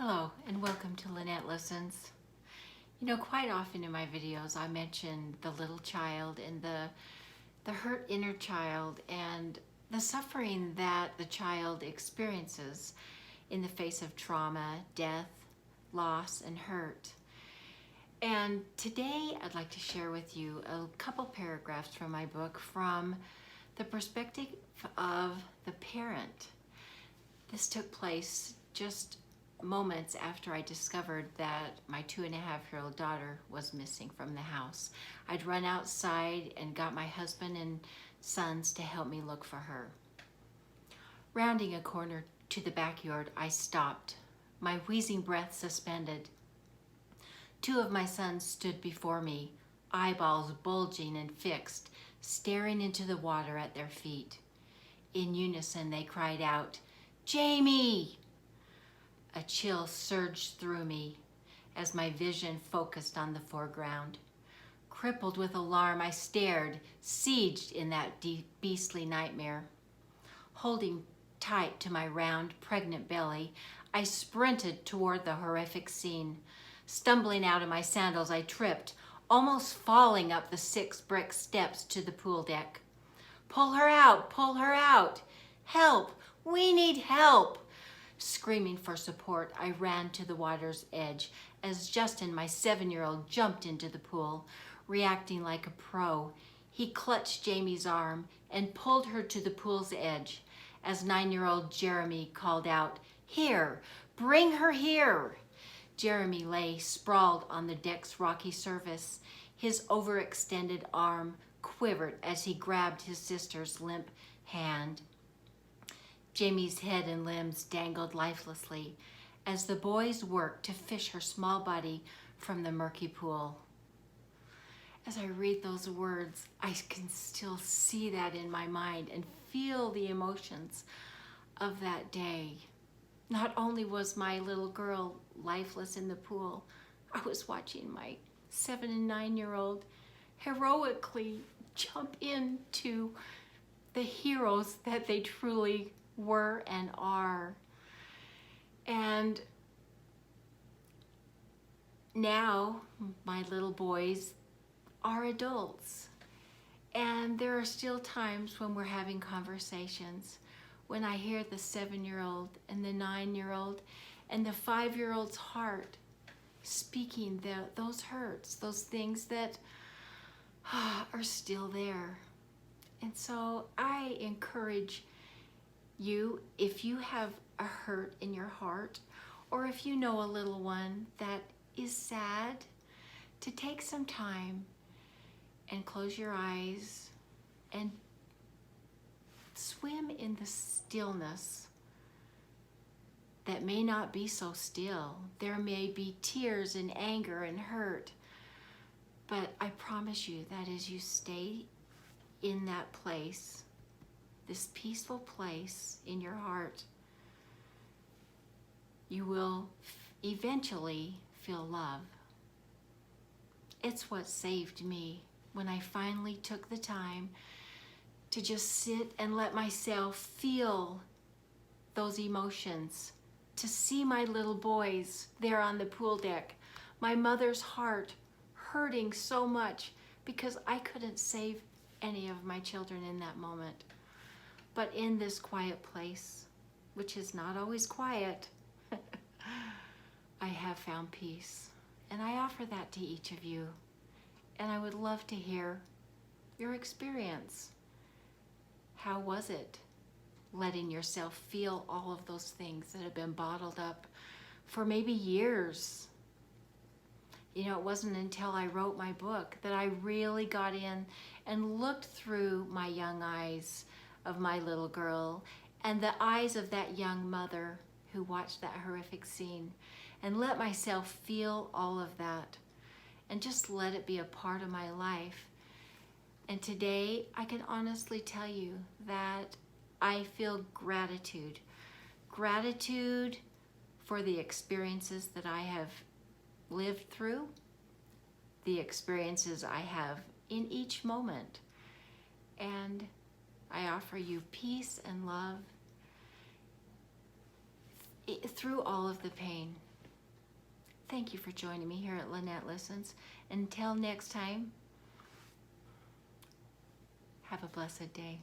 Hello and welcome to Lynette Listens. Quite often in my videos I mention the little child and the hurt inner child and the suffering that the child experiences in the face of trauma, death, loss, and hurt. And today I'd like to share with you a couple paragraphs from my book from the perspective of the parent. This took place just moments after I discovered that my 2.5-year-old daughter was missing from the house. I'd run outside and got my husband and sons to help me look for her. Rounding a corner to the backyard, I stopped, my wheezing breath suspended. Two of my sons stood before me, eyeballs bulging and fixed, staring into the water at their feet. In unison, they cried out, "Jamie!" A chill surged through me as my vision focused on the foreground. Crippled with alarm, I stared, sieged in that deep, beastly nightmare. Holding tight to my round, pregnant belly, I sprinted toward the horrific scene. Stumbling out of my sandals, I tripped, almost falling up the 6 brick steps to the pool deck. "Pull her out! Pull her out! Help! We need help!" Screaming for support, I ran to the water's edge as Justin, my 7-year-old, jumped into the pool. Reacting like a pro, he clutched Jamie's arm and pulled her to the pool's edge as 9-year-old Jeremy called out, "Here, bring her here!" Jeremy lay sprawled on the deck's rocky surface. His overextended arm quivered as he grabbed his sister's limp hand. Jamie's head and limbs dangled lifelessly as the boys worked to fish her small body from the murky pool. As I read those words, I can still see that in my mind and feel the emotions of that day. Not only was my little girl lifeless in the pool, I was watching my 7 and 9-year-old heroically jump into the heroes that they truly were and are. And now my little boys are adults, and there are still times when we're having conversations when I hear the 7-year-old and the 9-year-old and the 5-year-old's heart speaking those hurts, those things that are still there. And so I encourage you, if you have a hurt in your heart, or if you know a little one that is sad, to take some time and close your eyes and swim in the stillness that may not be so still. There may be tears and anger and hurt, but I promise you that as you stay in that place, this peaceful place in your heart, you will eventually feel love. It's what saved me when I finally took the time to just sit and let myself feel those emotions, to see my little boys there on the pool deck, my mother's heart hurting so much because I couldn't save any of my children in that moment. But in this quiet place, which is not always quiet, I have found peace. And I offer that to each of you. And I would love to hear your experience. How was it letting yourself feel all of those things that have been bottled up for maybe years? It wasn't until I wrote my book that I really got in and looked through my young eyes of my little girl and the eyes of that young mother who watched that horrific scene, and let myself feel all of that and just let it be a part of my life. And today I can honestly tell you that I feel gratitude for the experiences that I have lived through, the experiences I have in each moment. And I offer you peace and love through all of the pain. Thank you for joining me here at Lynette Listens. Until next time, have a blessed day.